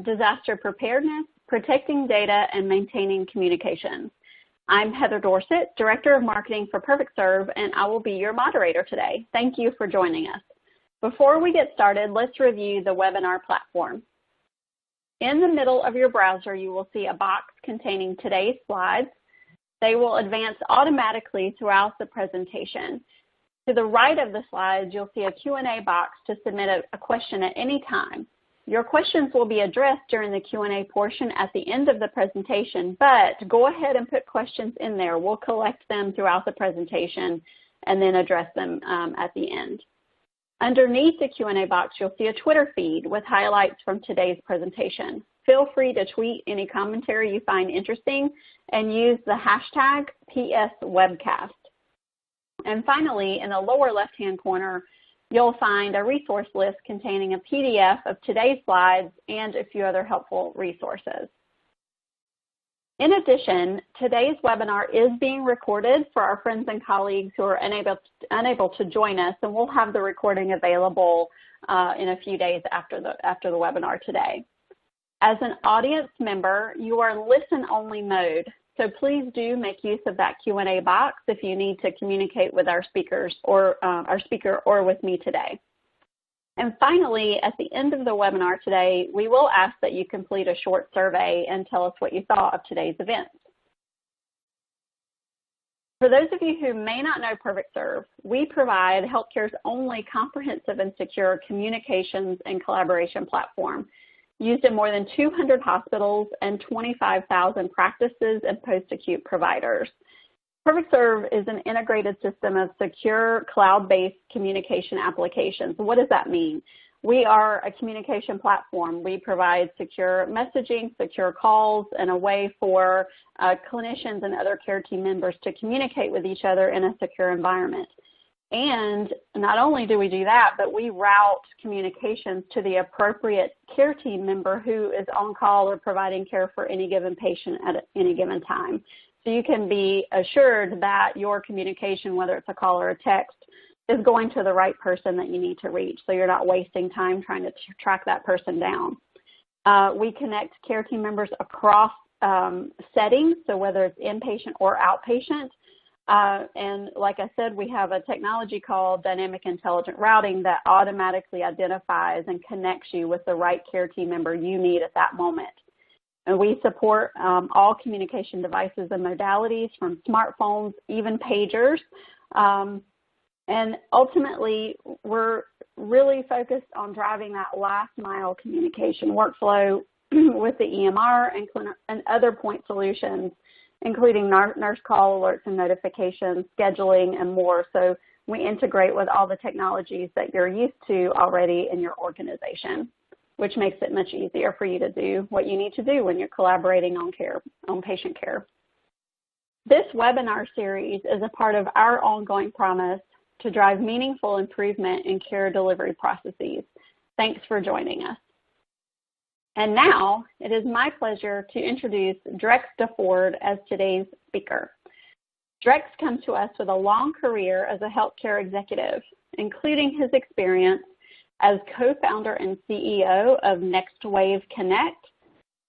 Disaster Preparedness, Protecting Data, and Maintaining Communications. I'm Heather Dorsett, Director of Marketing for PerfectServe, and I will be your moderator today. Thank you for joining us. Before we get started, let's review the webinar platform. In the middle of your browser, you will see a box containing today's slides. They will advance automatically throughout the presentation. To the right of the slides, you'll see a Q&A box to submit a question at any time. Your questions will be addressed during the Q&A portion at the end of the presentation, but go ahead and put questions in there. We'll collect them throughout the presentation and then address them at the end. Underneath the Q&A box, you'll see a Twitter feed with highlights from today's presentation. Feel free to tweet any commentary you find interesting and use the hashtag #PSWebcast. And finally, in the lower left-hand corner, you'll find a resource list containing a PDF of today's slides and a few other helpful resources. In addition, today's webinar is being recorded for our friends and colleagues who are unable to join us, and we'll have the recording available in a few days after the webinar today. As an audience member, you are in listen-only mode, so please do make use of that Q&A box if you need to communicate with our speakers or our speaker or with me today. And finally, at the end of the webinar today, we will ask that you complete a short survey and tell us what you thought of today's event. For those of you who may not know PerfectServe, we provide healthcare's only comprehensive and secure communications and collaboration platform, used in more than 200 hospitals and 25,000 practices and post-acute providers. PerfectServe is an integrated system of secure cloud-based communication applications. What does that mean? We are a communication platform. We provide secure messaging, secure calls, and a way for clinicians and other care team members to communicate with each other in a secure environment. And not only do we do that, but we route communications to the appropriate care team member who is on call or providing care for any given patient at any given time. So you can be assured that your communication, whether it's a call or a text, is going to the right person that you need to reach, so you're not wasting time trying to track that person down. We connect care team members across settings, so whether it's inpatient or outpatient. And like I said, we have a technology called Dynamic Intelligent Routing that automatically identifies and connects you with the right care team member you need at that moment. And we support all communication devices and modalities from smartphones, even pagers. And ultimately, we're really focused on driving that last mile communication workflow with the EMR and other point solutions, including nurse call alerts and notifications, scheduling, and more. So we integrate with all the technologies that you're used to already in your organization, which makes it much easier for you to do what you need to do when you're collaborating on patient care. This webinar series is a part of our ongoing promise to drive meaningful improvement in care delivery processes. Thanks for joining us. And now, it is my pleasure to introduce Drex DeFord as today's speaker. Drex comes to us with a long career as a healthcare executive, including his experience as co-founder and CEO of Next Wave Connect,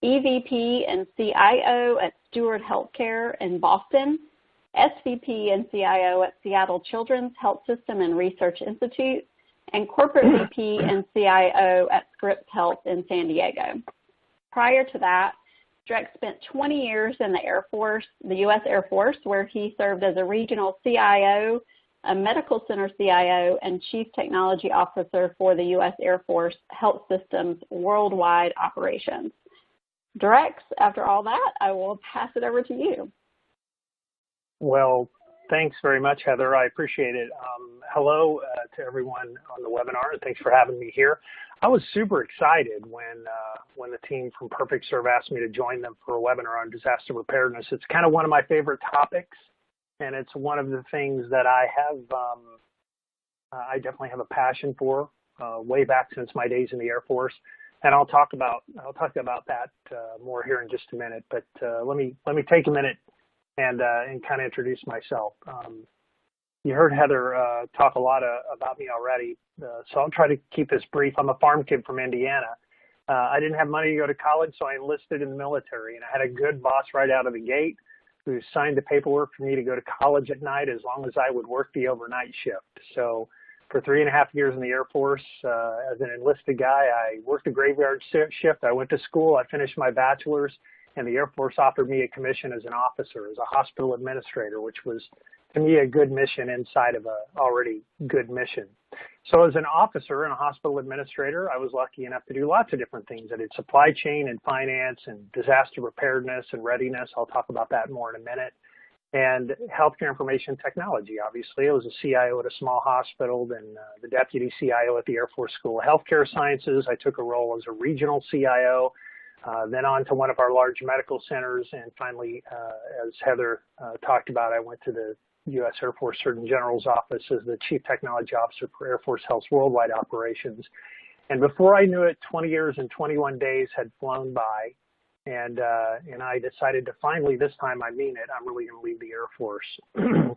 EVP and CIO at Steward Healthcare in Boston, SVP and CIO at Seattle Children's Health System and Research Institute, and Corporate VP and CIO at Scripps Health in San Diego. Prior to that, Drex spent 20 years in the Air Force, the U.S. Air Force, where he served as a regional CIO, a medical center CIO, and Chief Technology Officer for the U.S. Air Force Health System's worldwide operations. Drex, after all that, I will pass it over to you. Well, thanks very much, Heather. I appreciate it. Hello to everyone on the webinar, and thanks for having me here. I was super excited when the team from PerfectServe asked me to join them for a webinar on disaster preparedness. It's kind of one of my favorite topics, and it's one of the things that I definitely have a passion for way back since my days in the Air Force. And I'll talk about that more here in just a minute. But let me take a minute and kind of introduce myself. You heard Heather talk a lot about me already, so I'll try to keep this brief. I'm a farm kid from Indiana, I didn't have money to go to college, so I enlisted in the military, and I had a good boss right out of the gate who signed the paperwork for me to go to college at night as long as I would work the overnight shift. So for 3.5 years in the Air Force, as an enlisted guy, I worked a graveyard shift. I went to school, I finished my bachelor's, and the Air Force offered me a commission as an officer, as a hospital administrator, which was, to me, a good mission inside of a already good mission. So as an officer and a hospital administrator, I was lucky enough to do lots of different things. I did supply chain and finance and disaster preparedness and readiness. I'll talk about that more in a minute. And healthcare information technology, obviously. I was a CIO at a small hospital, then the deputy CIO at the Air Force School of Healthcare Sciences. I took a role as a regional CIO, then on to one of our large medical centers. And finally, as Heather talked about, I went to the U.S. Air Force Surgeon General's office as the Chief Technology Officer for Air Force Health's worldwide operations. And before I knew it, 20 years and 21 days had flown by, and I decided to finally, this time I mean it, I'm really going to leave the Air Force.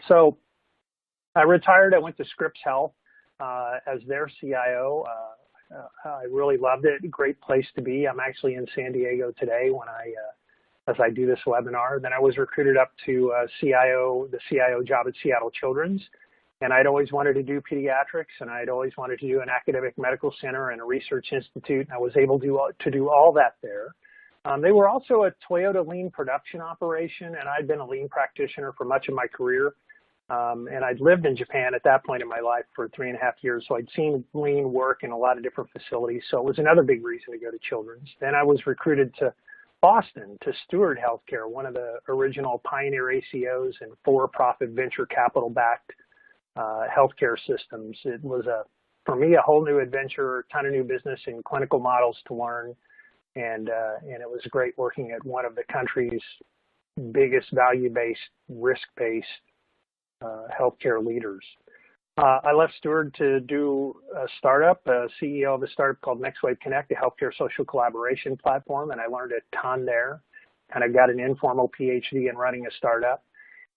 So I retired. I went to Scripps Health as their CIO. I really loved it. Great place to be. I'm actually in San Diego today as I do this webinar. Then I was recruited up to the CIO job at Seattle Children's, and I'd always wanted to do pediatrics, and I'd always wanted to do an academic medical center and a research institute, and I was able to do all that there. They were also a Toyota lean production operation, and I'd been a lean practitioner for much of my career, and I'd lived in Japan at that point in my life for 3.5 years, so I'd seen lean work in a lot of different facilities, so it was another big reason to go to Children's. Then I was recruited to Boston, to Steward Healthcare, one of the original pioneer ACOs and for-profit venture capital-backed healthcare systems. It was, for me, a whole new adventure, a ton of new business and clinical models to learn, and it was great working at one of the country's biggest value-based, risk-based healthcare leaders. I left Steward to do a startup, CEO of a startup called Next Wave Connect, a healthcare social collaboration platform, and I learned a ton there. Kind of got an informal PhD in running a startup.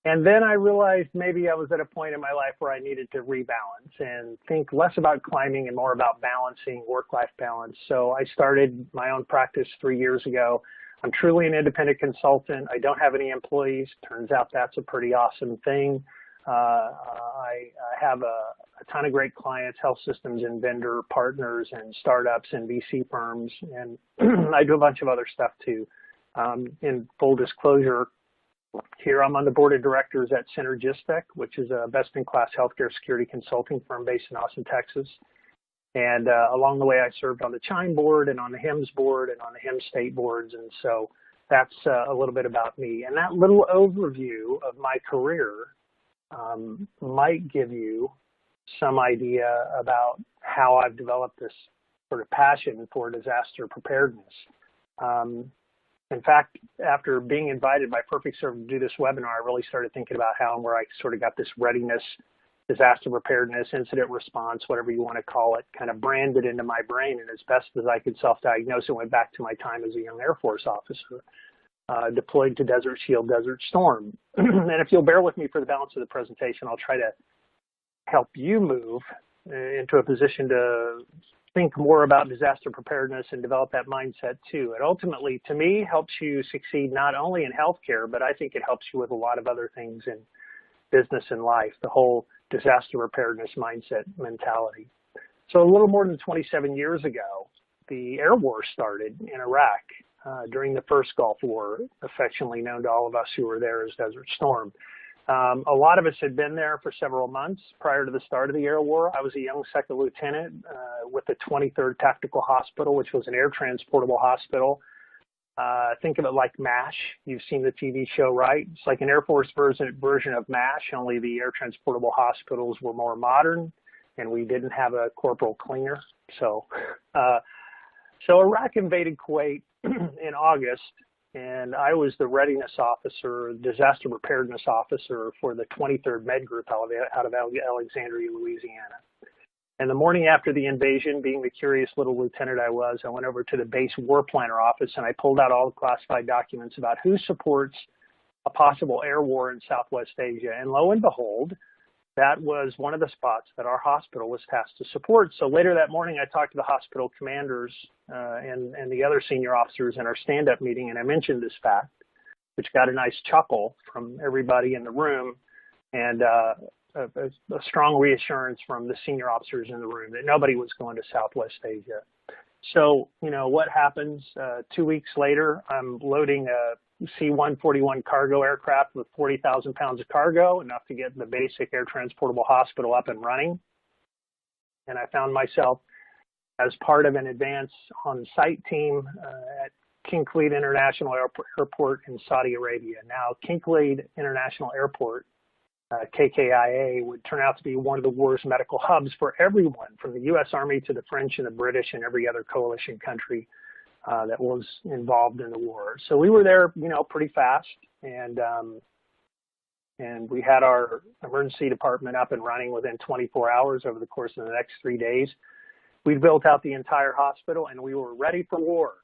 And then I realized maybe I was at a point in my life where I needed to rebalance and think less about climbing and more about balancing, work-life balance. So I started my own practice 3 years ago. I'm truly an independent consultant. I don't have any employees. Turns out that's a pretty awesome thing. I have a ton of great clients, health systems and vendor partners and startups and VC firms, and I do a bunch of other stuff too. In full disclosure, here I'm on the board of directors at Synergistic, which is a best-in-class healthcare security consulting firm based in Austin, Texas. And along the way, I served on the Chime board and on the HIMSS board and on the HIMSS state boards, and so that's a little bit about me. And that little overview of my career might give you some idea about how I've developed this sort of passion for disaster preparedness. In fact, after being invited by PerfectServe to do this webinar, I really started thinking about how and where I sort of got this readiness, disaster preparedness, incident response, whatever you want to call it, kind of branded into my brain. And as best as I could self-diagnose, it went back to my time as a young Air Force officer. Deployed to Desert Shield, Desert Storm. And if you'll bear with me for the balance of the presentation, I'll try to help you move into a position to think more about disaster preparedness and develop that mindset too. It ultimately, to me, helps you succeed not only in healthcare, but I think it helps you with a lot of other things in business and life, the whole disaster preparedness mindset mentality. So a little more than 27 years ago, the air war started in Iraq. During the first Gulf War, affectionately known to all of us who were there as Desert Storm. A lot of us had been there for several months prior to the start of the air war. I was a young second lieutenant with the 23rd Tactical Hospital, which was an air transportable hospital. Think of it like MASH. You've seen the TV show, right? It's like an Air Force version of MASH, only the air transportable hospitals were more modern, and we didn't have a corporal cleaner. So Iraq invaded Kuwait in August, and I was the readiness officer, disaster preparedness officer for the 23rd Med Group out of Alexandria, Louisiana. And the morning after the invasion, being the curious little lieutenant I was, I went over to the base war planner office and I pulled out all the classified documents about who supports a possible air war in Southwest Asia. And lo and behold, that was one of the spots that our hospital was tasked to support. So later that morning, I talked to the hospital commanders and the other senior officers in our stand-up meeting, and I mentioned this fact, which got a nice chuckle from everybody in the room, and a strong reassurance from the senior officers in the room that nobody was going to Southwest Asia. So, you know, what happens 2 weeks later, I'm loading a C-141 cargo aircraft with 40,000 pounds of cargo, enough to get the basic air transportable hospital up and running. And I found myself as part of an advance on-site team at King Khalid International Airport in Saudi Arabia. Now, King Khalid International Airport, KKIA, would turn out to be one of the war's medical hubs for everyone, from the U.S. Army to the French and the British and every other coalition country that was involved in the war. So we were there, you know, pretty fast, and we had our emergency department up and running within 24 hours over the course of the next 3 days. We built out the entire hospital, and we were ready for war,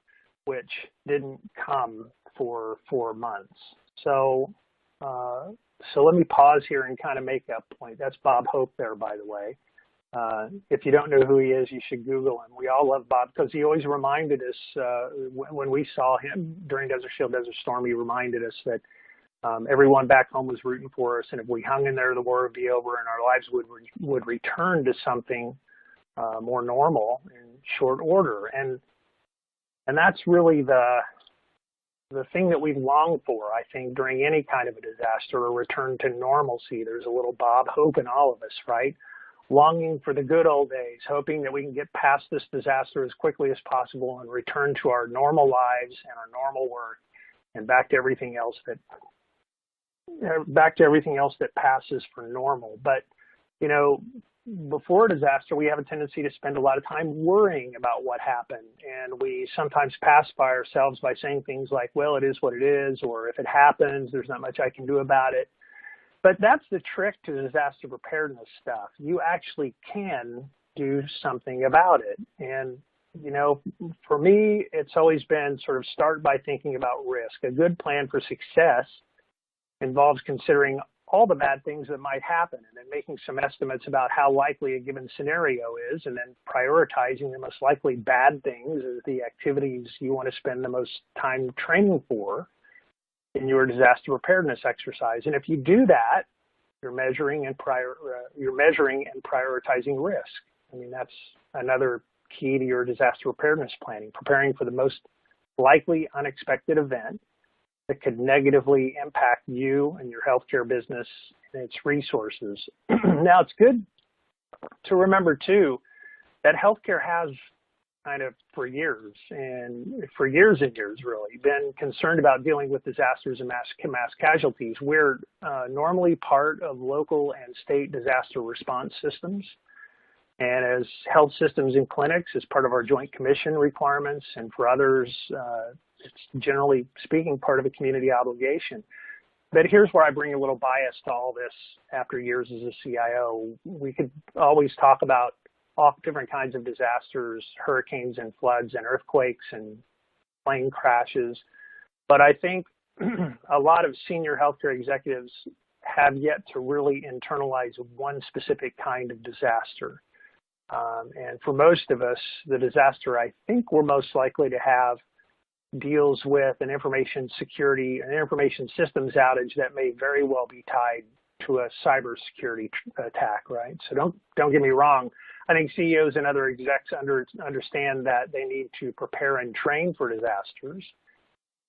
which didn't come for 4 months. So let me pause here and kind of make a point. That's Bob Hope there, by the way. If you don't know who he is, you should Google him. We all love Bob because he always reminded us, when we saw him during Desert Shield, Desert Storm, he reminded us that everyone back home was rooting for us, and if we hung in there, the war would be over and our lives would return to something more normal in short order. And that's really the thing that we long for, I think, during any kind of a disaster, a return to normalcy. There's a little Bob Hope in all of us, right? Longing for the good old days, hoping that we can get past this disaster as quickly as possible and return to our normal lives and our normal work and back to everything else that passes for normal. But, you know, before a disaster, we have a tendency to spend a lot of time worrying about what happened. And we sometimes pacify ourselves by saying things like, well, it is what it is, or if it happens, there's not much I can do about it. But that's the trick to disaster preparedness stuff. You actually can do something about it. And, you know, for me, it's always been sort of start by thinking about risk. A good plan for success involves considering all the bad things that might happen and then making some estimates about how likely a given scenario is, and then prioritizing the most likely bad things as the activities you want to spend the most time training for in your disaster preparedness exercise. And if you do that, you're measuring and prioritizing risk. I mean, that's another key to your disaster preparedness planning, preparing for the most likely unexpected event that could negatively impact you and your healthcare business and its resources. Now, it's good to remember, too, that healthcare has kind of for years and years really been concerned about dealing with disasters and mass casualties. We're normally part of local and state disaster response systems, and as health systems and clinics, as part of our Joint Commission requirements, and for others, it's generally speaking part of a community obligation. But here's where I bring a little bias to all this after years as a CIO. We could always talk about all different kinds of disasters, hurricanes and floods and earthquakes and plane crashes. But I think a lot of senior healthcare executives have yet to really internalize one specific kind of disaster. And for most of us, the disaster I think we're most likely to have deals with an information security, an information systems outage that may very well be tied to a cybersecurity attack, right? So don't get me wrong. I think CEOs and other execs understand that they need to prepare and train for disasters.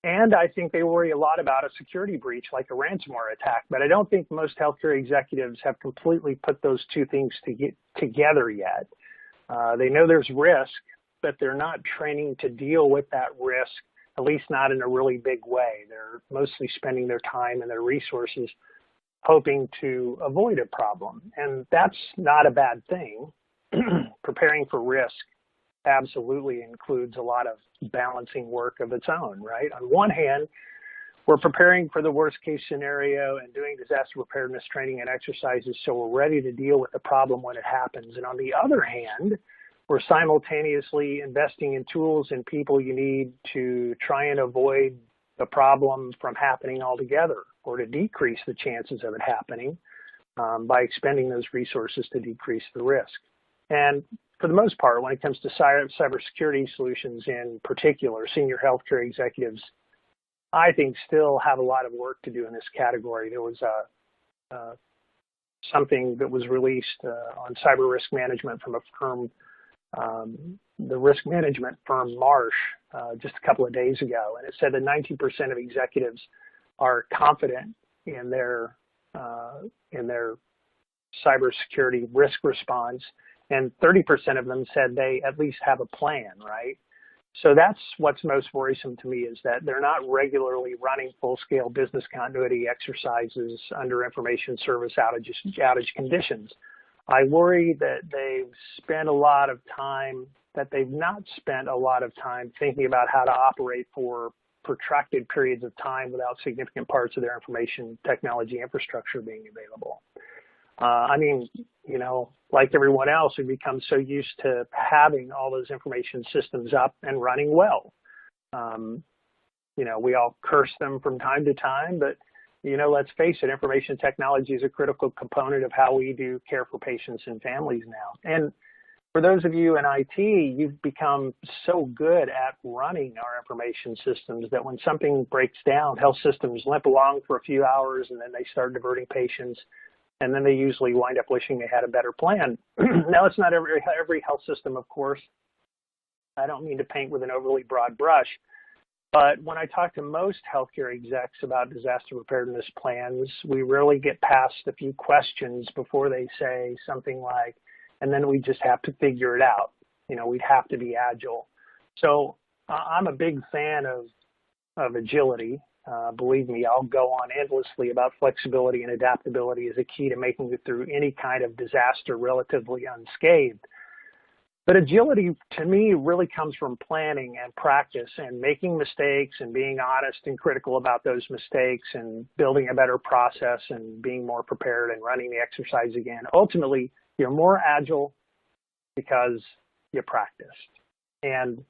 And I think they worry a lot about a security breach like a ransomware attack. But I don't think most healthcare executives have completely put those two things together yet. They know there's risk, but they're not training to deal with that risk, at least not in a really big way. They're mostly spending their time and their resources hoping to avoid a problem. And that's not a bad thing. Preparing for risk absolutely includes a lot of balancing work of its own, right? On one hand, we're preparing for the worst case scenario and doing disaster preparedness training and exercises so we're ready to deal with the problem when it happens. And on the other hand, we're simultaneously investing in tools and people you need to try and avoid the problem from happening altogether or to decrease the chances of it happening by expending those resources to decrease the risk. And for the most part, when it comes to cybersecurity solutions in particular, senior healthcare executives, I think, still have a lot of work to do in this category. There was something that was released on cyber risk management from a firm, the risk management firm Marsh, just a couple of days ago, and it said that 90% of executives are confident in their cybersecurity risk response, and 30% of them said they at least have a plan, right? So that's what's most worrisome to me, is that they're not regularly running full-scale business continuity exercises under information service outage conditions. I worry that they've not spent a lot of time thinking about how to operate for protracted periods of time without significant parts of their information technology infrastructure being available. I mean, you know, like everyone else, we become so used to having all those information systems up and running well. You know, we all curse them from time to time, but, you know, let's face it, information technology is a critical component of how we do care for patients and families now. And for those of you in IT, you've become so good at running our information systems that when something breaks down, health systems limp along for a few hours and then they start diverting patients, and then they usually wind up wishing they had a better plan. Now, it's not every health system, of course. I don't mean to paint with an overly broad brush, but when I talk to most healthcare execs about disaster preparedness plans, we rarely get past a few questions before they say something like, and then we just have to figure it out. You know, we'd have to be agile. So I'm a big fan of agility. Believe me, I'll go on endlessly about flexibility and adaptability as a key to making it through any kind of disaster relatively unscathed. But agility, to me, really comes from planning and practice and making mistakes and being honest and critical about those mistakes and building a better process and being more prepared and running the exercise again. Ultimately, you're more agile because you practiced. And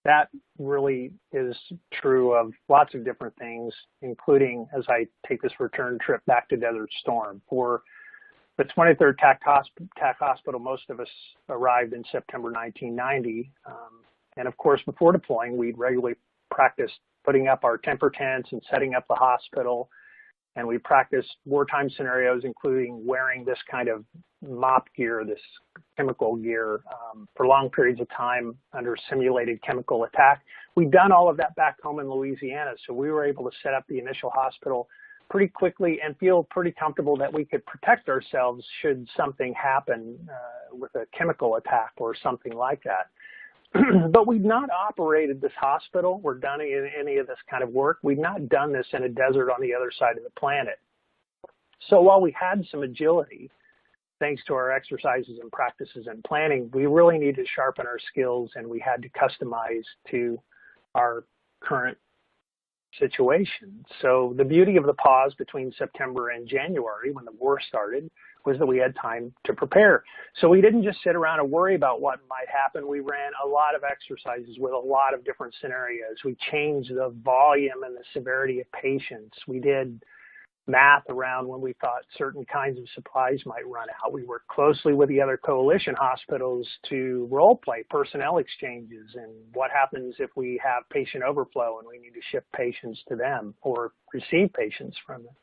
that really is true of lots of different things, including as I take this return trip back to Desert Storm. For the 23rd TAC Hospital, most of us arrived in September 1990. And of course, before deploying, we'd regularly practiced putting up our temper tents and setting up the hospital. And we practiced wartime scenarios, including wearing this kind of MOP gear, this chemical gear, for long periods of time under simulated chemical attack. We'd done all of that back home in Louisiana, so we were able to set up the initial hospital pretty quickly and feel pretty comfortable that we could protect ourselves should something happen with a chemical attack or something like that. But we've not operated this hospital or done any of this kind of work. We've not done this in a desert on the other side of the planet. So while we had some agility, thanks to our exercises and practices and planning, we really need to sharpen our skills, and we had to customize to our current situation. So the beauty of the pause between September and January, when the war started, was that we had time to prepare. So we didn't just sit around and worry about what might happen. We ran a lot of exercises with a lot of different scenarios. We changed the volume and the severity of patients. We did math around when we thought certain kinds of supplies might run out. We worked closely with the other coalition hospitals to role play personnel exchanges and what happens if we have patient overflow and we need to ship patients to them or receive patients from them.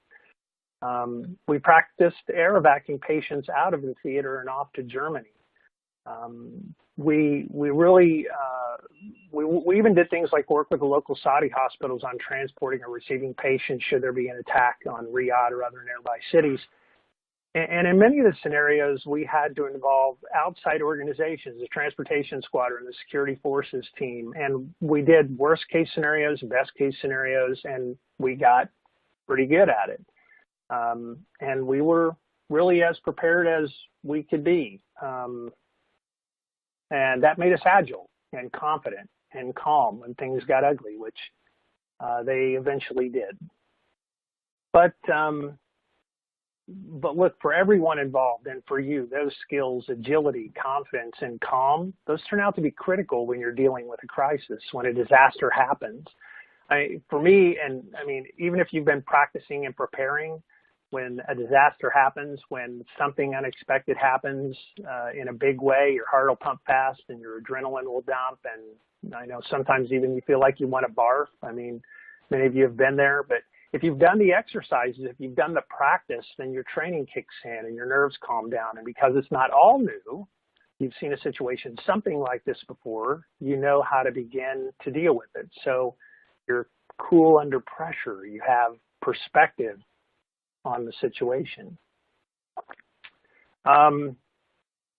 We practiced air evacuating patients out of the theater and off to Germany. We even did things like work with the local Saudi hospitals on transporting or receiving patients should there be an attack on Riyadh or other nearby cities. And in many of the scenarios, we had to involve outside organizations, the transportation squadron, the security forces team, and we did worst case scenarios, best case scenarios, and we got pretty good at it. And we were really as prepared as we could be. And that made us agile and confident and calm when things got ugly, which they eventually did. But look, for everyone involved and for you, those skills, agility, confidence, and calm, those turn out to be critical when you're dealing with a crisis, when a disaster happens. For me, and I mean, even if you've been practicing and preparing, when a disaster happens, when something unexpected happens in a big way, your heart will pump fast and your adrenaline will dump. And I know sometimes even you feel like you want to barf. I mean, many of you have been there, but if you've done the exercises, if you've done the practice, then your training kicks in and your nerves calm down. And because it's not all new, you've seen a situation, something like this before, you know how to begin to deal with it. So you're cool under pressure. You have perspective on the situation. All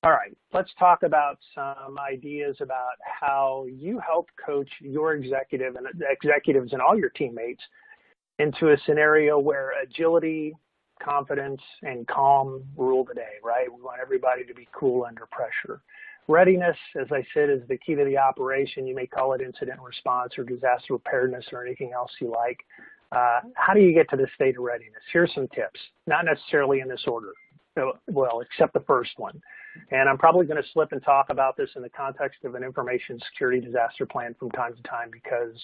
right, let's talk about some ideas about how you help coach your executives and all your teammates into a scenario where agility, confidence, and calm rule the day, right? We want everybody to be cool under pressure. Readiness, as I said, is the key to the operation. You may call it incident response or disaster preparedness or anything else you like. How do you get to this state of readiness? Here's some tips, not necessarily in this order, well, except the first one. And I'm probably going to slip and talk about this in the context of an information security disaster plan from time to time, because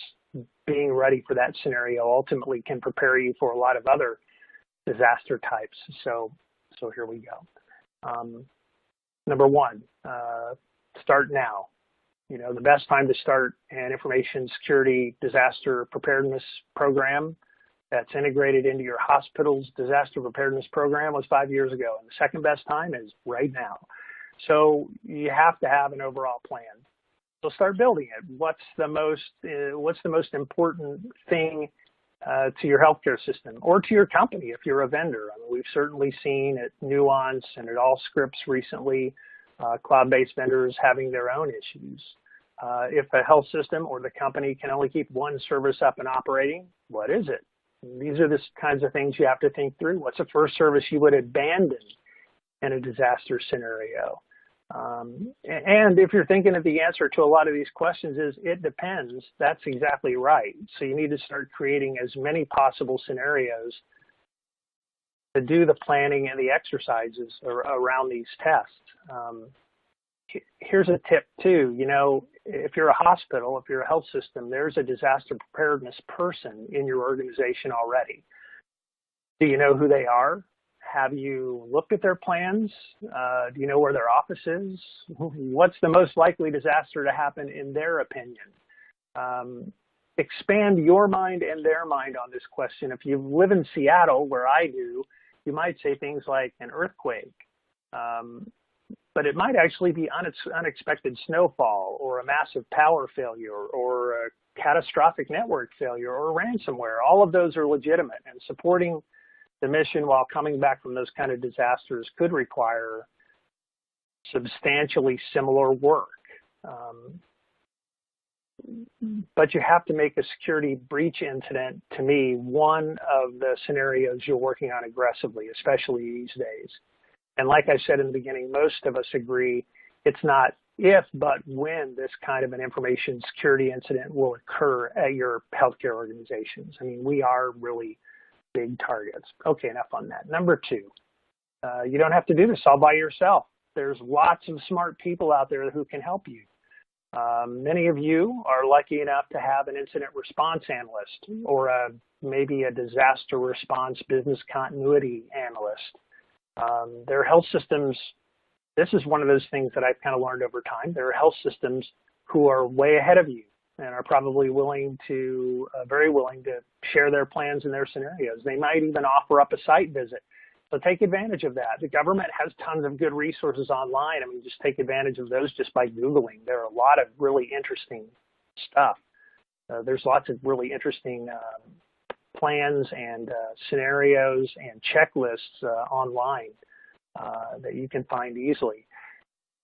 being ready for that scenario ultimately can prepare you for a lot of other disaster types. So here we go. Number one, start now. You know, the best time to start an information security disaster preparedness program that's integrated into your hospital's disaster preparedness program was 5 years ago. And the second best time is right now. So you have to have an overall plan. So start building it. What's the most important thing to your healthcare system or to your company if you're a vendor? I mean, we've certainly seen at Nuance and at Allscripts recently, cloud-based vendors having their own issues. If a health system or the company can only keep one service up and operating, what is it? And these are the kinds of things you have to think through. What's the first service you would abandon in a disaster scenario? And if you're thinking that the answer to a lot of these questions is it depends, that's exactly right. So you need to start creating as many possible scenarios to do the planning and the exercises around these tests. Here's a tip too, you know, if you're a hospital, if you're a health system, there's a disaster preparedness person in your organization already. Do you know who they are? Have you looked at their plans? Do you know where their office is? What's the most likely disaster to happen in their opinion? Expand your mind and their mind on this question. If you live in Seattle, where I do, you might say things like an earthquake, but it might actually be unexpected snowfall or a massive power failure or a catastrophic network failure or ransomware. All of those are legitimate, and supporting the mission while coming back from those kind of disasters could require substantially similar work. But you have to make a security breach incident, to me, one of the scenarios you're working on aggressively, especially these days. And like I said in the beginning, most of us agree it's not if, but when this kind of an information security incident will occur at your healthcare organizations. I mean, we are really big targets. Okay, enough on that. Number two, you don't have to do this all by yourself. There's lots of smart people out there who can help you. Many of you are lucky enough to have an incident response analyst or maybe a disaster response business continuity analyst. There are health systems, this is one of those things that I've kind of learned over time. There are health systems who are way ahead of you and are probably very willing to share their plans and their scenarios. They might even offer up a site visit. So take advantage of that. The government has tons of good resources online. I mean, just take advantage of those just by Googling. There are a lot of really interesting stuff. There's lots of really interesting plans and scenarios and checklists online that you can find easily.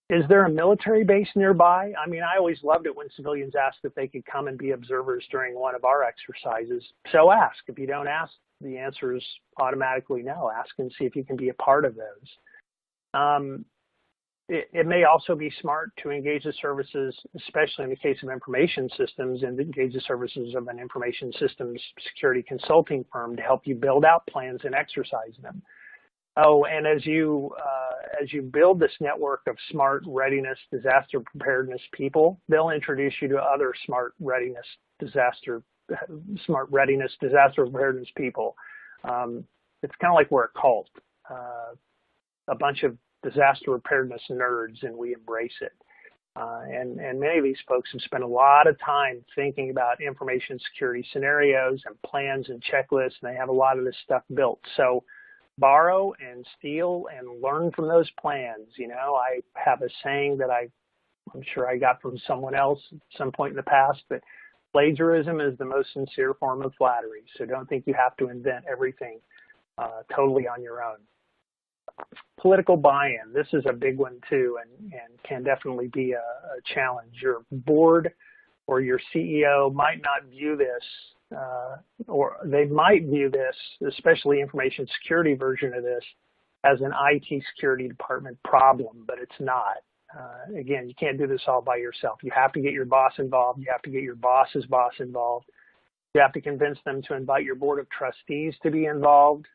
Is there a military base nearby? I mean, I always loved it when civilians asked if they could come and be observers during one of our exercises. So ask. If you don't ask, the answer is automatically no. Ask and see if you can be a part of those. It may also be smart to engage the services, especially in the case of information systems, and engage the services of an information systems security consulting firm to help you build out plans and exercise them. Oh, and as you build this network of smart readiness, disaster preparedness people, they'll introduce you to other smart readiness, disaster preparedness people. it's kind of like we're a cult, a bunch of disaster preparedness nerds, and we embrace it. And many of these folks have spent a lot of time thinking about information security scenarios and plans and checklists, and they have a lot of this stuff built. So borrow and steal and learn from those plans. You know, I have a saying that I'm sure I got from someone else at some point in the past, but plagiarism is the most sincere form of flattery. So don't think you have to invent everything totally on your own. Political buy-in. This is a big one too, and can definitely be a challenge. Your board or your CEO might not view this, or they might view this, especially information security version of this, as an IT security department problem, but it's not. Again, you can't do this all by yourself. You have to get your boss involved. You have to get your boss's boss involved. You have to convince them to invite your board of trustees to be involved.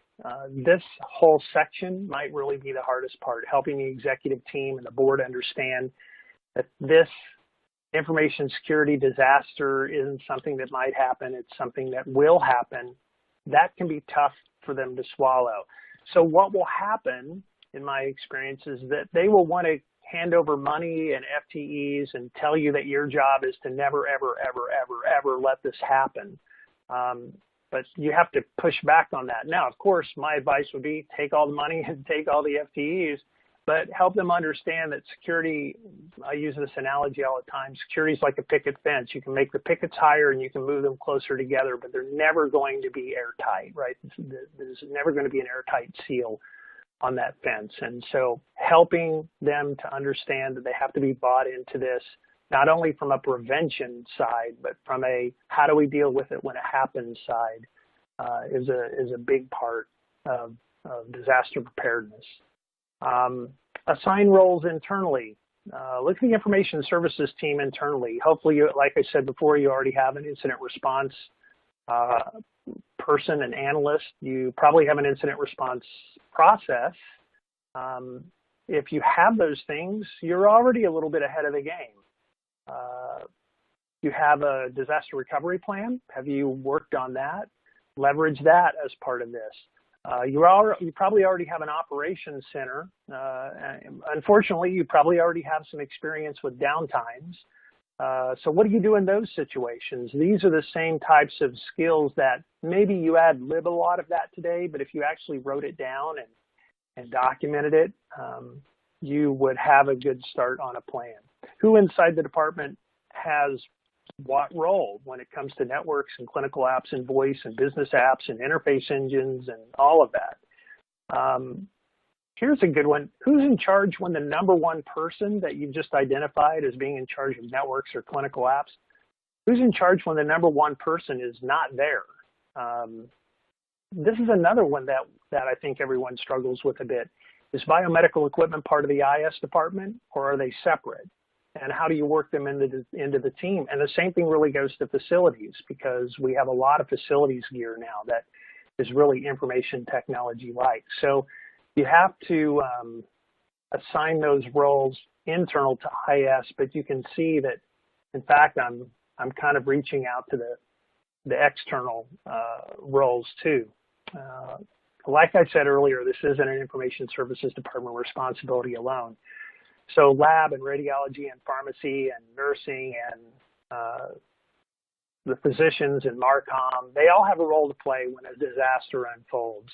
This whole section might really be the hardest part, helping the executive team and the board understand that this information security disaster isn't something that might happen, it's something that will happen. That can be tough for them to swallow. So what will happen, in my experience, is that they will want to hand over money and FTEs and tell you that your job is to never, ever, ever, ever, ever let this happen. But you have to push back on that. Now, of course, my advice would be take all the money and take all the FTEs, but help them understand that security, I use this analogy all the time, security is like a picket fence. You can make the pickets higher and you can move them closer together, but they're never going to be airtight, right? There's never going to be an airtight seal on that fence. And so helping them to understand that they have to be bought into this, not only from a prevention side, but from a how do we deal with it when it happens side, is a big part of disaster preparedness. Assign roles internally. Look at the information services team internally. Hopefully, like I said before, you already have an incident response person, an analyst. You probably have an incident response process. If you have those things, you're already a little bit ahead of the game. You have a disaster recovery plan. Have you worked on that? Leverage that as part of this. You probably already have an operations center. Unfortunately, you probably already have some experience with downtimes. So what do you do in those situations? These are the same types of skills that maybe you ad-lib a lot of that today, but if you actually wrote it down and documented it, you would have a good start on a plan. Who inside the department has what role when it comes to networks and clinical apps and voice and business apps and interface engines and all of that? Here's a good one. Who's in charge when the number one person that you've just identified as being in charge of networks or clinical apps, who's in charge when the number one person is not there? This is another one that I think everyone struggles with a bit. Is biomedical equipment part of the IS department, or are they separate? And how do you work them into the team? And the same thing really goes to facilities, because we have a lot of facilities gear now that is really information technology-like. So you have to assign those roles internal to IS, but you can see that, in fact, I'm kind of reaching out to the external roles too. Like I said earlier, this isn't an information services department responsibility alone. So lab and radiology and pharmacy and nursing and the physicians and MARCOM, they all have a role to play when a disaster unfolds.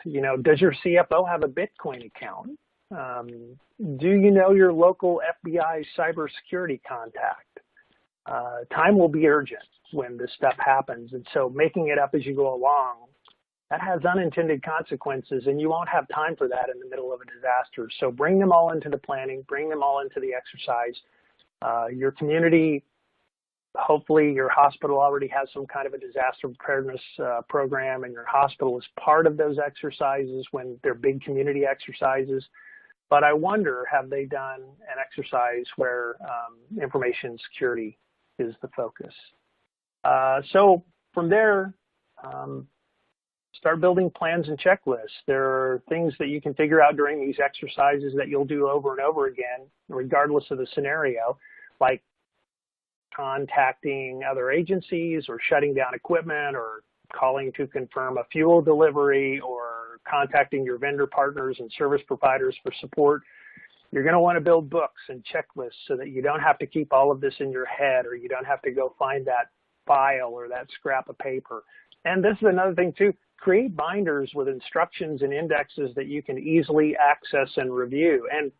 You know, does your CFO have a Bitcoin account? Do you know your local FBI cybersecurity contact? Time will be urgent when this stuff happens, and so making it up as you go along, that has unintended consequences, and you won't have time for that in the middle of a disaster. So bring them all into the planning, bring them all into the exercise. Your community, hopefully your hospital already has some kind of a disaster preparedness program, and your hospital is part of those exercises when they're big community exercises. But I wonder, have they done an exercise where information security is the focus? So from there, start building plans and checklists. There are things that you can figure out during these exercises that you'll do over and over again, regardless of the scenario, like contacting other agencies or shutting down equipment or calling to confirm a fuel delivery or contacting your vendor partners and service providers for support, you're going to want to build books and checklists so that you don't have to keep all of this in your head, or you don't have to go find that file or that scrap of paper. And this is another thing too, create binders with instructions and indexes that you can easily access and review. And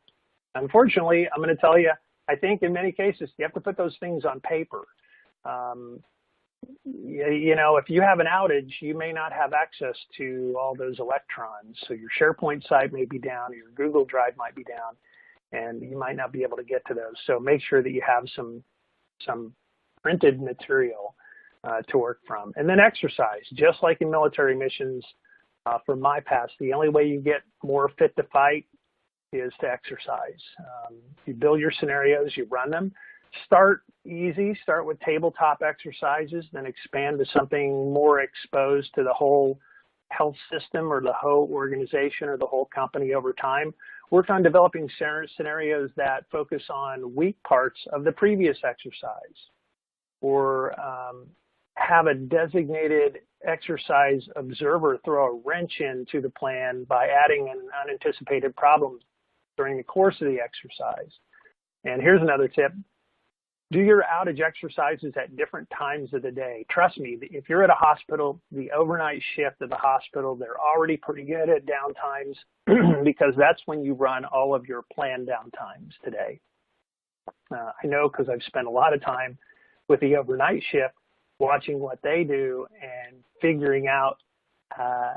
unfortunately, I'm going to tell you, I think in many cases, you have to put those things on paper. You know, if you have an outage, you may not have access to all those electrons. So your SharePoint site may be down, or your Google Drive might be down, and you might not be able to get to those. So make sure that you have some printed material to work from. And then exercise, just like in military missions from my past, the only way you get more fit to fight is to exercise. You build your scenarios, you run them. Start easy, start with tabletop exercises, then expand to something more exposed to the whole health system or the whole organization or the whole company over time. Work on developing scenarios that focus on weak parts of the previous exercise, or have a designated exercise observer throw a wrench into the plan by adding an unanticipated problem during the course of the exercise. And here's another tip. Do your outage exercises at different times of the day. Trust me, if you're at a hospital, the overnight shift of the hospital, they're already pretty good at downtimes because that's when you run all of your planned downtimes today. I know because I've spent a lot of time with the overnight shift watching what they do and figuring out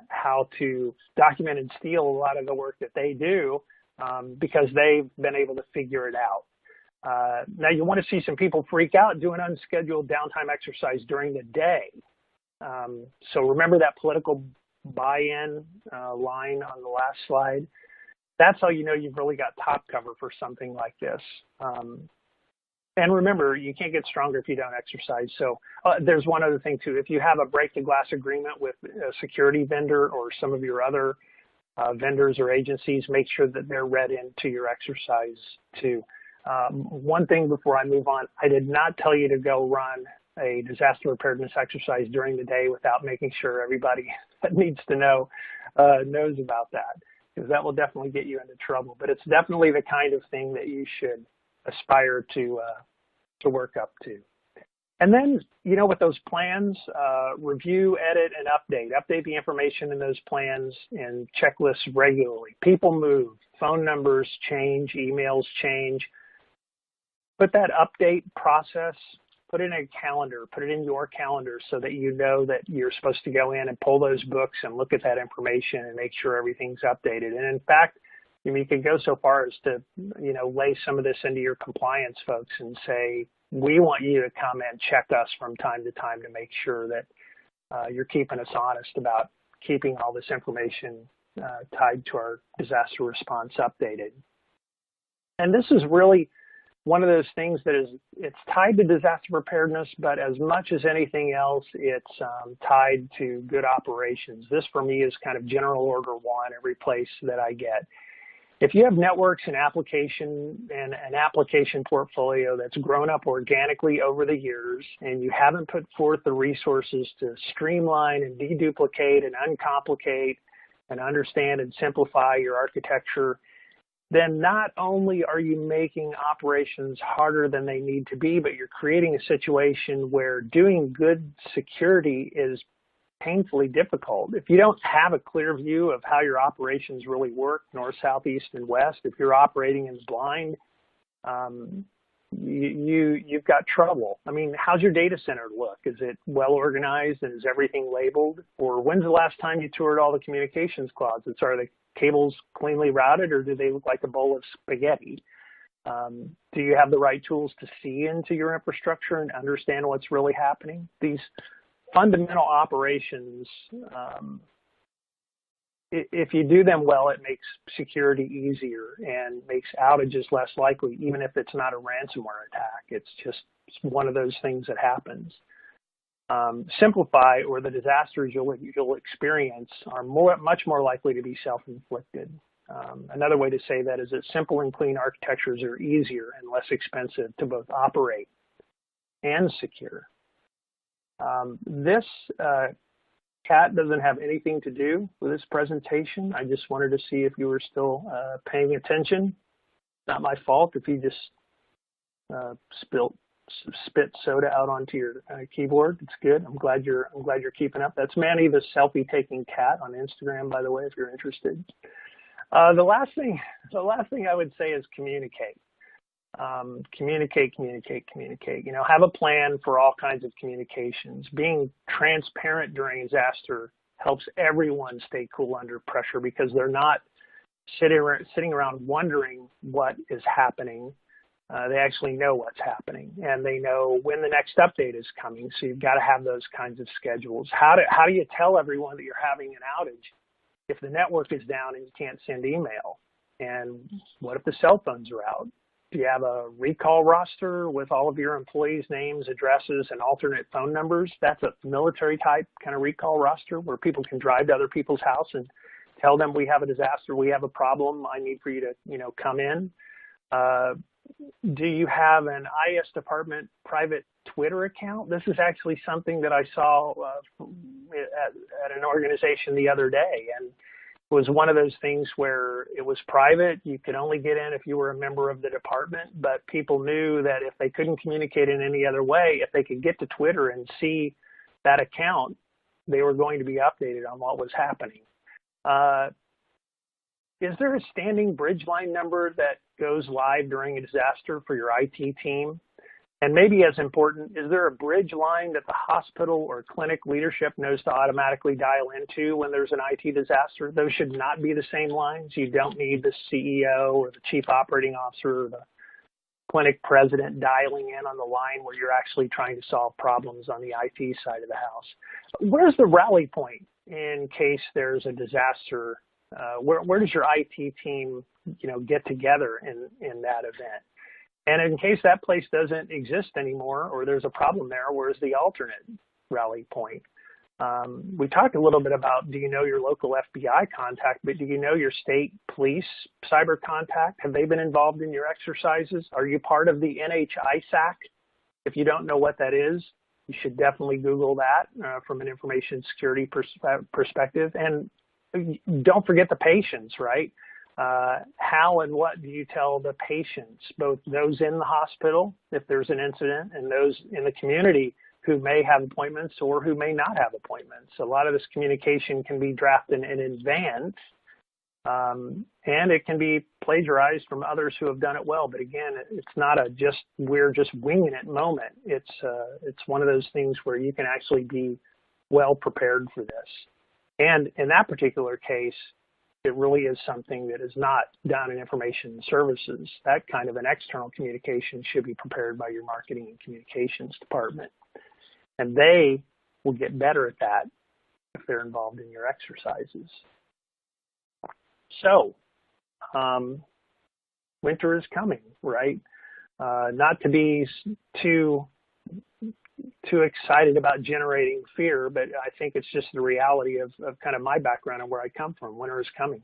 how to document and steal a lot of the work that they do because they've been able to figure it out. Now, you want to see some people freak out doing unscheduled downtime exercise during the day. So remember that political buy-in line on the last slide? That's how you know you've really got top cover for something like this. And remember, you can't get stronger if you don't exercise. So there's one other thing, too. If you have a break-the-glass agreement with a security vendor or some of your other vendors or agencies, make sure that they're read into your exercise, too. One thing before I move on, I did not tell you to go run a disaster preparedness exercise during the day without making sure everybody that needs to know knows about that, because that will definitely get you into trouble. But it's definitely the kind of thing that you should aspire to work up to. And then, you know, with those plans, review, edit, and update. Update the information in those plans and checklists regularly. People move, phone numbers change, emails change. Put that update process, put it in a calendar, put it in your calendar so that you know that you're supposed to go in and pull those books and look at that information and make sure everything's updated. And in fact, you can go so far as to, you know, lay some of this into your compliance folks and say, we want you to come and check us from time to time to make sure that you're keeping us honest about keeping all this information tied to our disaster response updated. And this is really one of those things that it's tied to disaster preparedness, but as much as anything else, it's tied to good operations. This for me is kind of general order one every place that I get. If you have networks and an application portfolio that's grown up organically over the years, and you haven't put forth the resources to streamline and deduplicate and uncomplicate and understand and simplify your architecture, then not only are you making operations harder than they need to be, but you're creating a situation where doing good security is painfully difficult. If you don't have a clear view of how your operations really work, north, south, east, and west, if you're operating in blind, you've got trouble. I mean, how's your data center look? Is it well organized and is everything labeled? Or when's the last time you toured all the communications closets? Are the cables cleanly routed, or do they look like a bowl of spaghetti? Do you have the right tools to see into your infrastructure and understand what's really happening? These fundamental operations, if you do them well, it makes security easier and makes outages less likely, even if it's not a ransomware attack. It's just one of those things that happens. Simplify, or the disasters you'll experience are much more likely to be self-inflicted. Another way to say that is that simple and clean architectures are easier and less expensive to both operate and secure. This chat doesn't have anything to do with this presentation. I just wanted to see if you were still paying attention. It's not my fault if you just spit soda out onto your keyboard. It's good. I'm glad you're keeping up. That's Manny, the selfie-taking cat on Instagram, by the way, if you're interested. The last thing I would say is communicate. Communicate. You know, have a plan for all kinds of communications. Being transparent during disaster helps everyone stay cool under pressure because they're not sitting around wondering what is happening. They actually know what's happening, and they know when the next update is coming. So you've got to have those kinds of schedules. How do you tell everyone that you're having an outage if the network is down and you can't send email? And what if the cell phones are out? Do you have a recall roster with all of your employees' names, addresses, and alternate phone numbers? That's a military type kind of recall roster where people can drive to other people's house and tell them we have a disaster, we have a problem, I need for you to, you know, come in. Do you have an IS department private Twitter account? This is actually something that I saw at an organization the other day, and it was one of those things where it was private. You could only get in if you were a member of the department, but people knew that if they couldn't communicate in any other way, if they could get to Twitter and see that account, they were going to be updated on what was happening. Is there a standing bridge line number that goes live during a disaster for your IT team? And maybe as important, is there a bridge line that the hospital or clinic leadership knows to automatically dial into when there's an IT disaster? Those should not be the same lines. You don't need the CEO or the chief operating officer or the clinic president dialing in on the line where you're actually trying to solve problems on the IT side of the house. Where's the rally point in case there's a disaster? Where does your IT team, you know, get together in that event? And in case that place doesn't exist anymore or there's a problem there, where's the alternate rally point? We talked a little bit about, do you know your local FBI contact, but do you know your state police cyber contact? Have they been involved in your exercises? Are you part of the NHISAC? If you don't know what that is, you should definitely Google that from an information security perspective. And don't forget the patients, right? How and what do you tell the patients, both those in the hospital, if there's an incident, and those in the community who may have appointments or who may not have appointments? A lot of this communication can be drafted in advance, and it can be plagiarized from others who have done it well. But again, it's not a we're just winging it moment. It's one of those things where you can actually be well prepared for this. And in that particular case, it really is something that is not done in information services. That kind of an external communication should be prepared by your marketing and communications department. And they will get better at that if they're involved in your exercises. So, winter is coming, right? Not to be too excited about generating fear, but I think it's just the reality of kind of my background and where I come from. Winter is coming.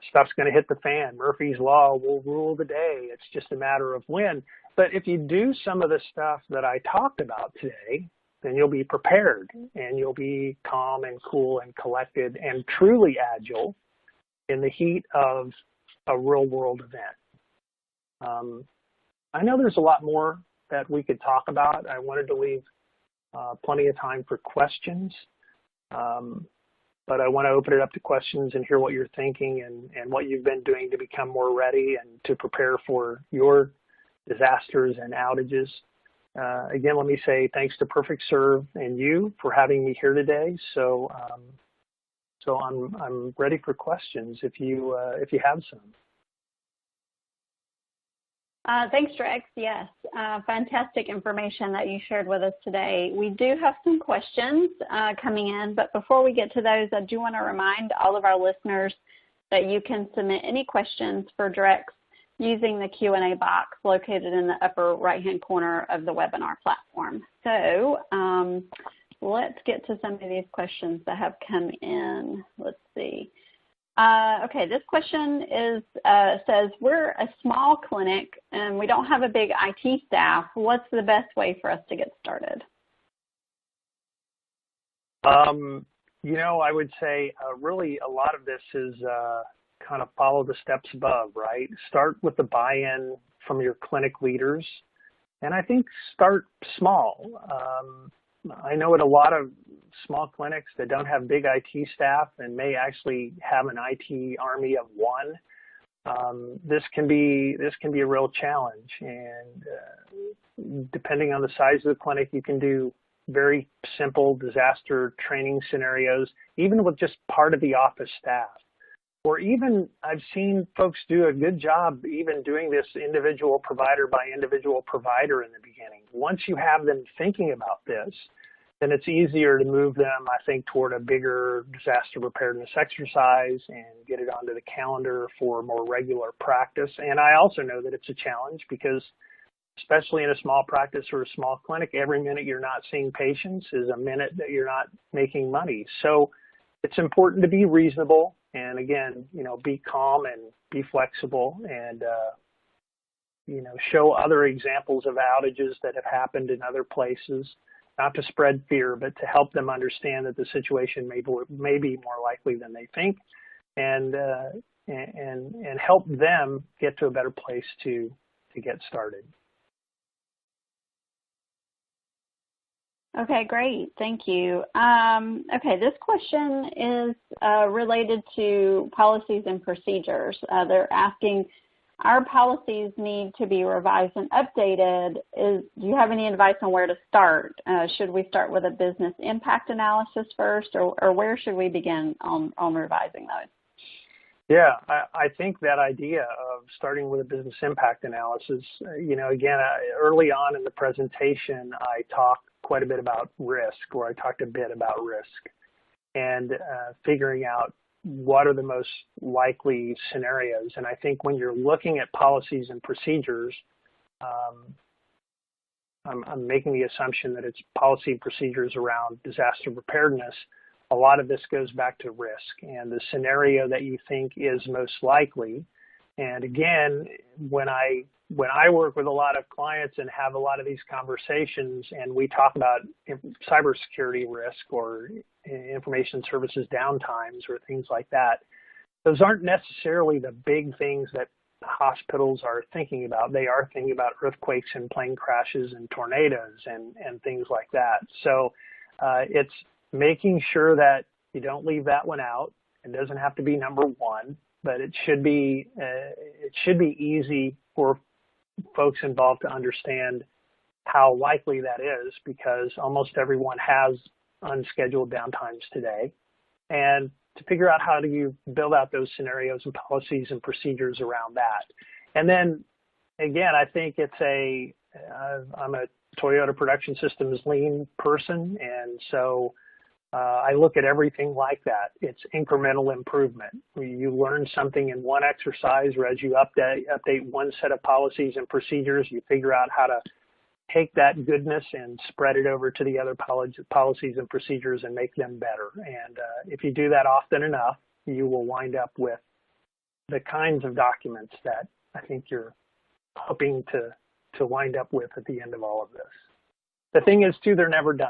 Stuff's going to hit the fan. Murphy's Law will rule the day. It's just a matter of when. But if you do some of the stuff that I talked about today, then you'll be prepared and you'll be calm and cool and collected and truly agile in the heat of a real world event. I know there's a lot more that we could talk about. I wanted to leave plenty of time for questions, but I want to open it up to questions and hear what you're thinking and what you've been doing to become more ready and to prepare for your disasters and outages. Again, let me say thanks to Perfect Serve and you for having me here today. So I'm ready for questions if you have some. Thanks, Rex. Yes, fantastic information that you shared with us today. We do have some questions coming in, but before we get to those, I do want to remind all of our listeners that you can submit any questions for Rex using the Q&A box located in the upper right-hand corner of the webinar platform. So let's get to some of these questions that have come in. Let's see. Okay, this question says, we're a small clinic and we don't have a big IT staff. What's the best way for us to get started? I would say really a lot of this is kind of follow the steps above, right? Start with the buy-in from your clinic leaders, and I think start small. I know at a lot of small clinics that don't have big IT staff and may actually have an IT army of one. This can be a real challenge, and depending on the size of the clinic, you can do very simple disaster training scenarios, even with just part of the office staff. Or even I've seen folks do a good job even doing this individual provider by individual provider in the beginning. Once you have them thinking about this, then it's easier to move them, I think, toward a bigger disaster preparedness exercise and get it onto the calendar for more regular practice. And I also know that it's a challenge because, especially in a small practice or a small clinic, every minute you're not seeing patients is a minute that you're not making money. So it's important to be reasonable and, again, be calm and be flexible and, show other examples of outages that have happened in other places, not to spread fear, but to help them understand that the situation may be more likely than they think, and help them get to a better place to get started. Okay, great. Thank you. Okay, this question is related to policies and procedures. They're asking, our policies need to be revised and updated. Do you have any advice on where to start? Should we start with a business impact analysis first, or where should we begin on revising those? Yeah, I think that idea of starting with a business impact analysis, again, early on in the presentation, I talked quite a bit about risk, or I talked a bit about risk, and figuring out what are the most likely scenarios. And I think when you're looking at policies and procedures, I'm making the assumption that it's policy and procedures around disaster preparedness. A lot of this goes back to risk and the scenario that you think is most likely. And again, when I work with a lot of clients and have a lot of these conversations and we talk about cybersecurity risk or information services downtimes or things like that, those aren't necessarily the big things that hospitals are thinking about. They are thinking about earthquakes and plane crashes and tornadoes and things like that. So it's making sure that you don't leave that one out. It doesn't have to be number one, but it should be easy for folks involved to understand how likely that is, because almost everyone has unscheduled downtimes today, and to figure out how do you build out those scenarios and policies and procedures around that. And then again, I think I'm a Toyota Production Systems lean person, and so I look at everything like that. It's incremental improvement. You learn something in one exercise, or as you update one set of policies and procedures, you figure out how to take that goodness and spread it over to the other policies and procedures and make them better. And if you do that often enough, you will wind up with the kinds of documents that I think you're hoping to wind up with at the end of all of this. The thing is, too, they're never done.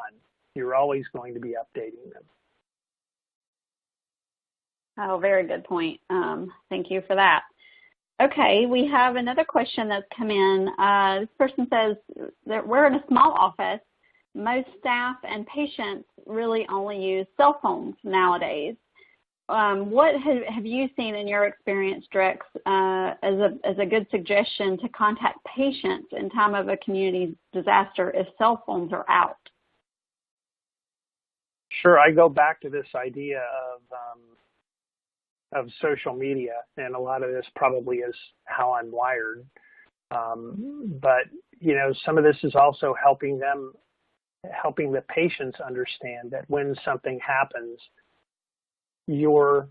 You're always going to be updating them. Oh, very good point. Thank you for that. Okay, we have another question that's come in. This person says that we're in a small office. Most staff and patients really only use cell phones nowadays. What have you seen in your experience, Drex, as a good suggestion to contact patients in time of a community disaster if cell phones are out? Sure, I go back to this idea of social media, and a lot of this probably is how I'm wired. But some of this is also helping the patients understand that when something happens, your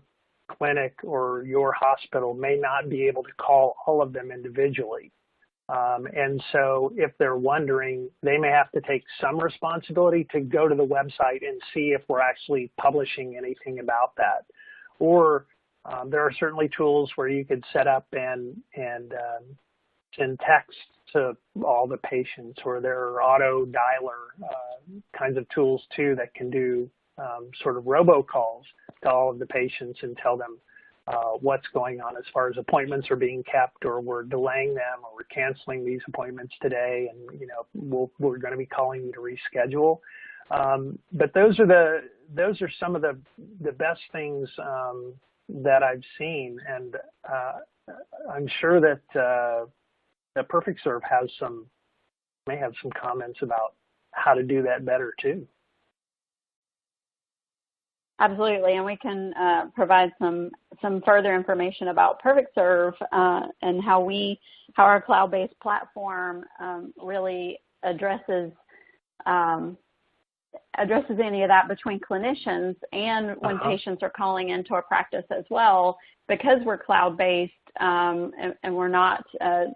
clinic or your hospital may not be able to call all of them individually. And so if they're wondering, they may have to take some responsibility to go to the website and see if we're actually publishing anything about that. Or there are certainly tools where you could set up and send text to all the patients, or there are auto dialer kinds of tools too that can do sort of robocalls to all of the patients and tell them what's going on as far as appointments are being kept, or we're delaying them, or we're canceling these appointments today, and we're going to be calling you to reschedule. But those are some of the best things that I've seen, and I'm sure that Perfect Serve may have some comments about how to do that better too. Absolutely, and we can provide some further information about Perfect Serve and how our cloud-based platform really addresses any of that between clinicians and when patients are calling into our practice as well. Because we're cloud-based and we're not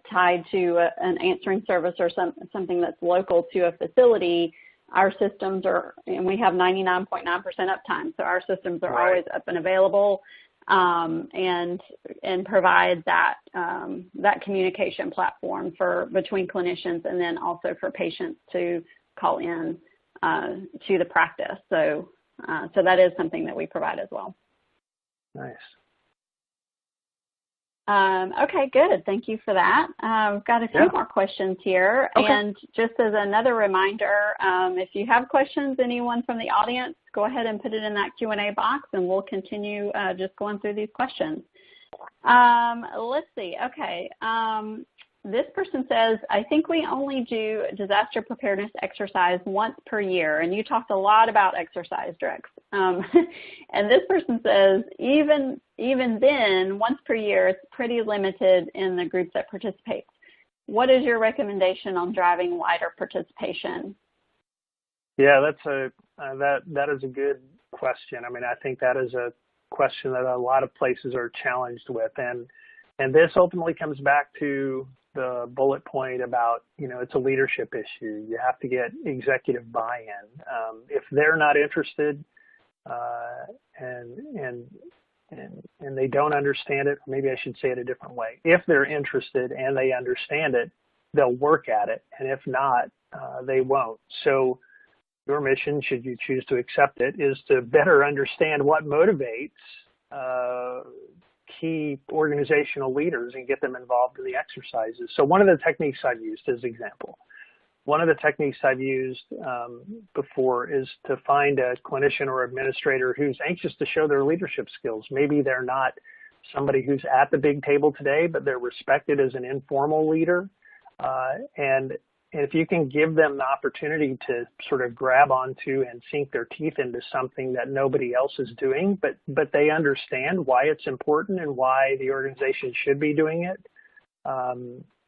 tied to an answering service or something that's local to a facility, our systems are, and we have 99.9% uptime, so our systems are always up and available, and provide that communication platform between clinicians and then also for patients to call in to the practice. So that is something that we provide as well. Nice. Okay, good. Thank you for that. We've got a few more questions here. Okay. And just as another reminder, if you have questions, anyone from the audience, go ahead and put it in that Q&A box, and we'll continue just going through these questions. Let's see. Okay. This person says, I think we only do disaster preparedness exercise once per year. And you talked a lot about exercise, Drex. And this person says, even then, once per year, it's pretty limited in the groups that participate. What is your recommendation on driving wider participation? Yeah, that is a good question. I mean, I think that is a question that a lot of places are challenged with. And this ultimately comes back to the bullet point about, it's a leadership issue. You have to get executive buy-in. If they're not interested and they don't understand it, maybe I should say it a different way. If they're interested and they understand it, they'll work at it. And if not, they won't. So your mission, should you choose to accept it, is to better understand what motivates key organizational leaders and get them involved in the exercises. So one of the techniques I've used as an example, one of the techniques I've used before is to find a clinician or administrator who's anxious to show their leadership skills. Maybe they're not somebody who's at the big table today, but they're respected as an informal leader. And if you can give them the opportunity to sort of grab onto and sink their teeth into something that nobody else is doing, but they understand why it's important and why the organization should be doing it,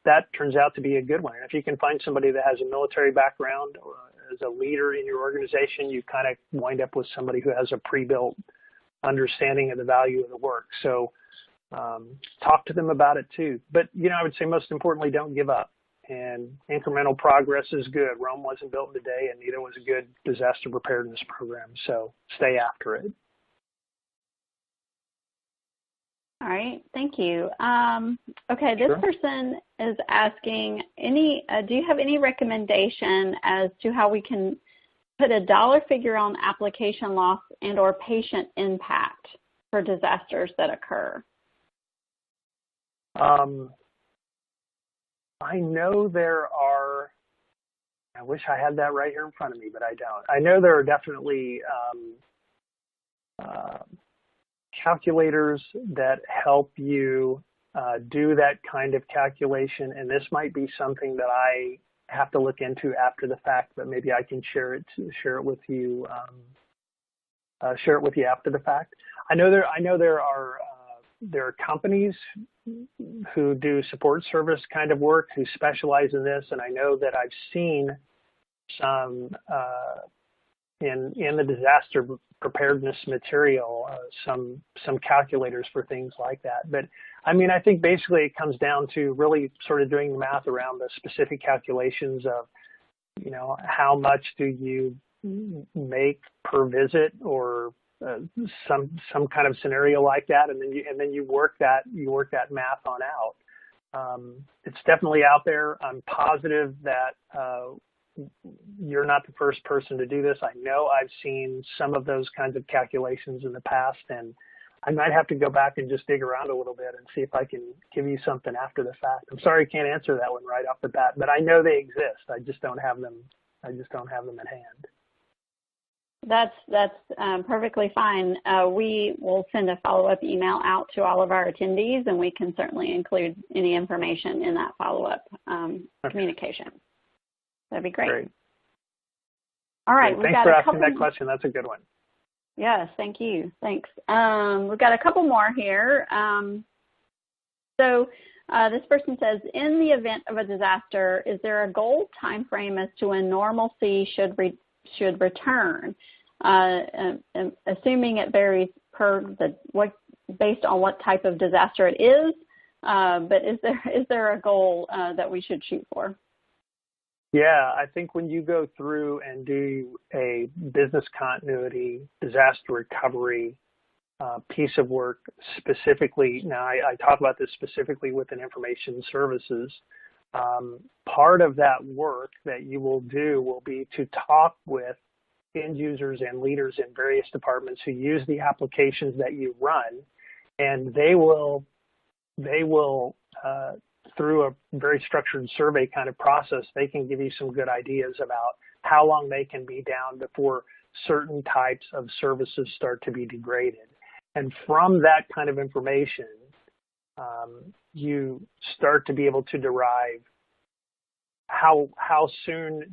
that turns out to be a good one. And if you can find somebody that has a military background or as a leader in your organization, you kind of wind up with somebody who has a pre-built understanding of the value of the work. So talk to them about it too. But, I would say most importantly, don't give up. And incremental progress is good. Rome wasn't built in a day, and neither was a good disaster preparedness program. So stay after it. All right, thank you. Okay, this person is asking, do you have any recommendation as to how we can put a dollar figure on application loss and or patient impact for disasters that occur? I know there are, I wish I had that right here in front of me, but I don't. I know there are definitely calculators that help you do that kind of calculation, and this might be something that I have to look into after the fact, but maybe I can share it with you after the fact. I know there are companies who do support service kind of work who specialize in this, and I know that I've seen some in the disaster preparedness material, some calculators for things like that. But I mean, I think basically it comes down to really sort of doing the math around the specific calculations of, how much do you make per visit, or some kind of scenario like that, and then you work that math on out. It's definitely out there. I'm positive that you're not the first person to do this. I know I've seen some of those kinds of calculations in the past, and I might have to go back and just dig around a little bit and see if I can give you something after the fact. I'm sorry I can't answer that one right off the bat, but I know they exist. I just don't have them. I just don't have them at hand. That's perfectly fine. We will send a follow-up email out to all of our attendees, and we can certainly include any information in that follow-up communication. That'd be great. All right. Thanks for asking that question. That's a good one. Yes, thank you. Thanks. We've got a couple more here. This person says, in the event of a disaster, is there a goal time frame as to when normalcy should return? Assuming it varies based on what type of disaster it is, but is there a goal that we should shoot for? Yeah, I think when you go through and do a business continuity, disaster recovery piece of work specifically, now I talk about this specifically within information services, part of that work that you will do will be to talk with end users and leaders in various departments who use the applications that you run, and they will through a very structured survey kind of process, they can give you some good ideas about how long they can be down before certain types of services start to be degraded. And from that kind of information, you start to be able to derive how soon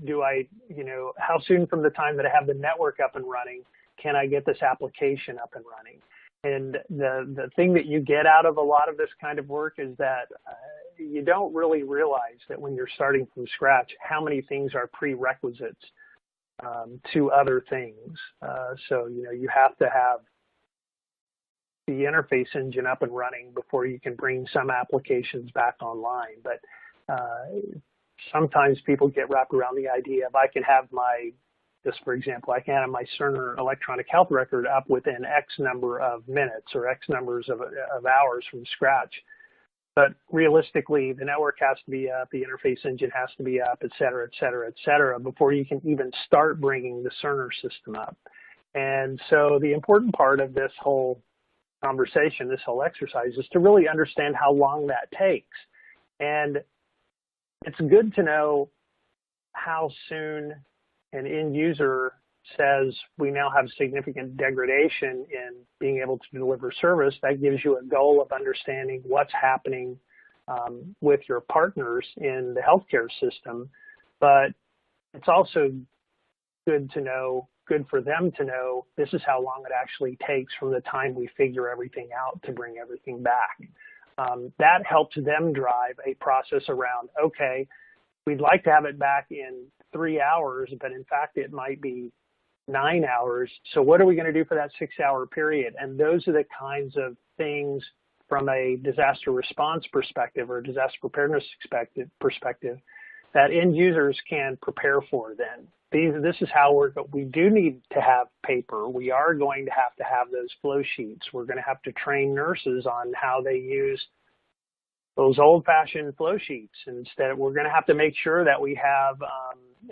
how soon from the time that I have the network up and running can I get this application up and running. And the thing that you get out of a lot of this kind of work is that you don't really realize that when you're starting from scratch, how many things are prerequisites to other things. So, you have to have the interface engine up and running before you can bring some applications back online. But sometimes people get wrapped around the idea of I can have just for example, I can have my Cerner electronic health record up within X number of minutes or X numbers of hours from scratch. But realistically, the network has to be up, the interface engine has to be up, et cetera, before you can even start bringing the Cerner system up. And so the important part of this whole conversation, this whole exercise, is to really understand how long that takes. And it's good to know how soon an end user says we now have significant degradation in being able to deliver service. That gives you a goal of understanding what's happening with your partners in the healthcare system. But it's also good for them to know this is how long it actually takes from the time we figure everything out to bring everything back. That helps them drive a process around, okay, we'd like to have it back in 3 hours, but in fact it might be 9 hours. So what are we going to do for that 6-hour period? And those are the kinds of things from a disaster response perspective or disaster preparedness perspective that end users can prepare for then. This is how we do need to have paper. We are going to have those flow sheets. We're going to have to train nurses on how they use those old-fashioned flow sheets. Instead, we're going to have to make sure that we have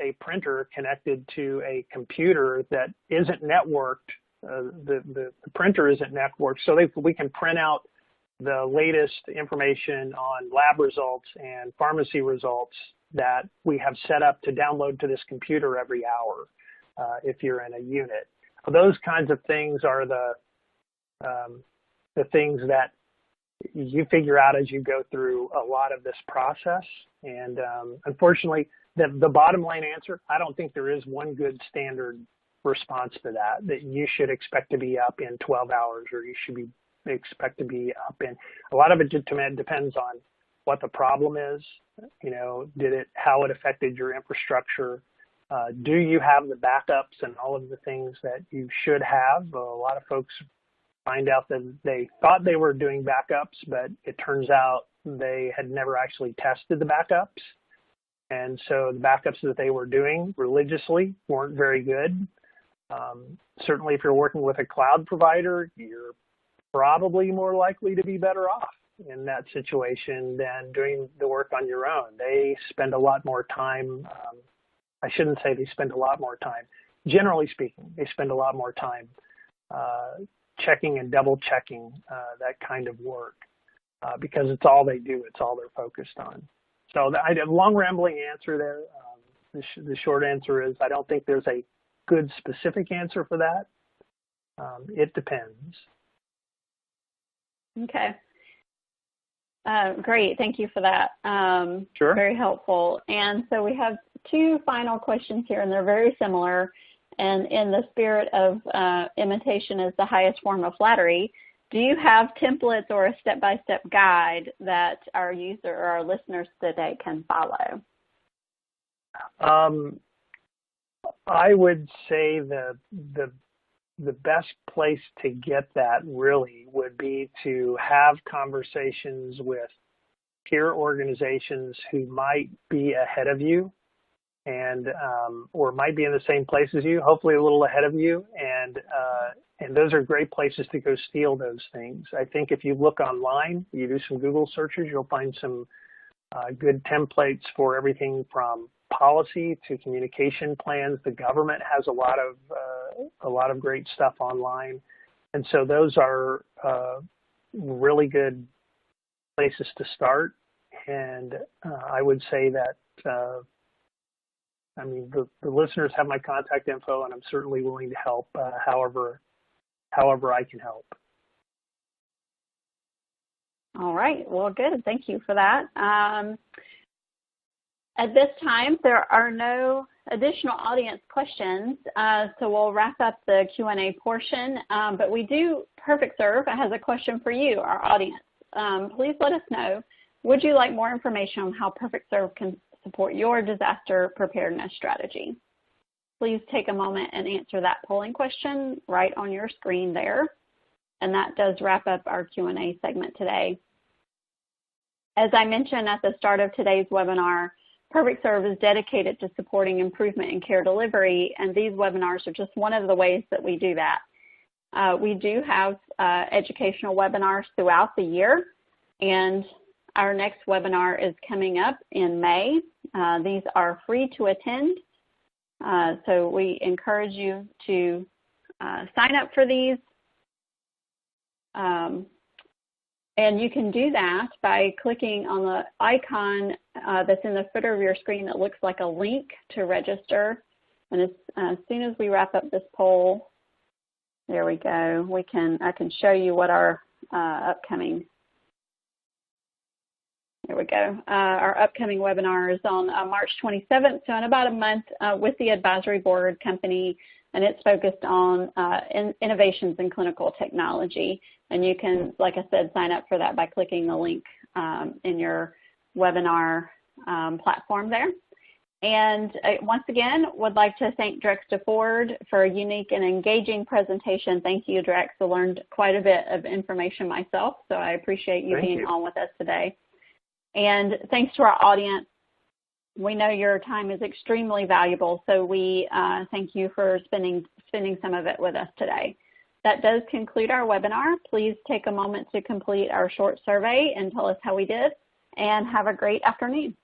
a printer connected to a computer that isn't networked. The printer isn't networked, so we can print out the latest information on lab results and pharmacy results that we have set up to download to this computer every hour if you're in a unit. Those kinds of things are the things that you figure out as you go through a lot of this process. And unfortunately, the bottom line answer, I don't think there is one good standard response to that you should expect to be up in 12 hours or you should expect to be up in. A lot of it depends on what the problem is, how it affected your infrastructure. Do you have the backups and all of the things that you should have? A lot of folks find out that they thought they were doing backups, but it turns out they had never actually tested the backups. And so the backups that they were doing religiously weren't very good. Certainly if you're working with a cloud provider, you're probably more likely to be better off in that situation than doing the work on your own. They spend a lot more time I shouldn't say they spend a lot more time. Generally speaking, they spend a lot more time checking and double checking that kind of work because it's all they do. It's all they're focused on. So I did a long rambling answer there. The short answer is I don't think there's a good specific answer for that. It depends. Okay. Great. Thank you for that. Sure. Very helpful. And so we have two final questions here, and they're very similar. And in the spirit of imitation is the highest form of flattery, do you have templates or a step-by-step guide that our user or our listeners today can follow? I would say the best place to get that really would be to have conversations with peer organizations who might be ahead of you and or might be in the same place as you, hopefully a little ahead of you, and those are great places to go steal those things. I think if you look online, you do some Google searches, you'll find some good templates for everything from policy to communication plans. The government has a lot of great stuff online, and so those are really good places to start. And I would say that I mean the listeners have my contact info, and I'm certainly willing to help however I can help. All right. Well, good. Thank you for that. At this time, there are no additional audience questions, so we'll wrap up the Q&A portion. But we do, PerfectServe has a question for you, our audience. Please let us know, would you like more information on how PerfectServe can support your disaster preparedness strategy? Please take a moment and answer that polling question right on your screen there. And that does wrap up our Q&A segment today. As I mentioned at the start of today's webinar, PerfectServe is dedicated to supporting improvement in care delivery, and these webinars are just one of the ways that we do that. We do have educational webinars throughout the year, and our next webinar is coming up in May. These are free to attend, so we encourage you to sign up for these. And you can do that by clicking on the icon that's in the footer of your screen that looks like a link to register. And as soon as we wrap up this poll, there we go. I can show you what our upcoming. There we go. Our upcoming webinar is on March 27th, so in about a month, with the advisory board company, and it's focused on innovations in clinical technology. And you can, like I said, sign up for that by clicking the link in your webinar platform there. And once again, would like to thank Drex DeFord for a unique and engaging presentation. Thank you, Drex. I learned quite a bit of information myself, so I appreciate you being on with us today. And thanks to our audience. We know your time is extremely valuable, so we thank you for spending some of it with us today. That does conclude our webinar. Please take a moment to complete our short survey and tell us how we did, and have a great afternoon.